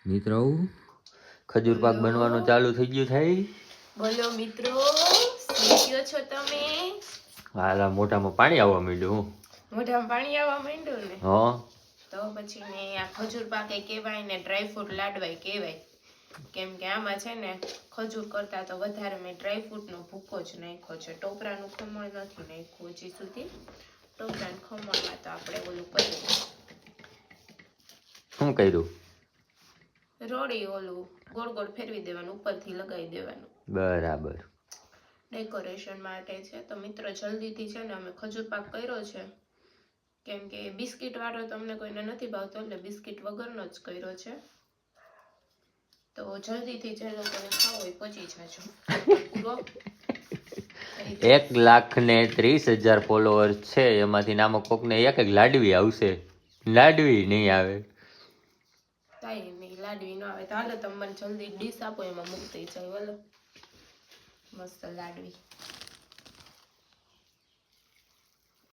મિત્રો ખજૂર પાક બનવાનો ચાલુ થઈ ગયું થાય. બોલો મિત્રો, શું છો તમે? હાલા મોઢામાં પાણી આવવા માંડ્યું. મોઢામાં પાણી આવવા માંડ્યું ને? હા. તો પછી ને આ ખજૂર પાકે કહેવાય ને ડ્રાયફ્રૂટ લાડવાય કહેવાય. કેમ કે આમાં છે ને ખજૂર કરતા તો વધારે મેં ડ્રાયફ્રૂટનો ભૂકો જ નાખ્યો છે. ટોપરાનું ખમણ નથી નાખ્યું હજી સુધી. ટોપરાનું ખમણમાં તો આપણે ઓલું કર્યું. શું કર્યું? રોડી ઓલું ગોળ ગોળ ફેરવી દેવાનું, ઉપરથી લગાવી દેવાનું. બરાબર. ડેકોરેશન માટે છે. તો મિત્રો જલ્દીથી છે ને અમે ખજૂર પાક કર્યો છે. કેમ કે બિસ્કિટ વાળો તમને કોઈને નથી ભાવતો એટલે બિસ્કિટ વગરનો જ કર્યો છે. તો જલ્દીથી જે લોકોને ખાવો હોય પહોંચી જાજો. 1,30,000 ફોલોઅર્સ છે, એમાંથી નામો કોકને એક લાડવી આવશે. લાડવી નહીં આવે. કાંઈ નહીં, લાડવી ન આવે તો હાલો તમે મને જલ્દી ડીશ આપો, એમાં મૂકતી જાય. બોલો મસ્ત લાડવી.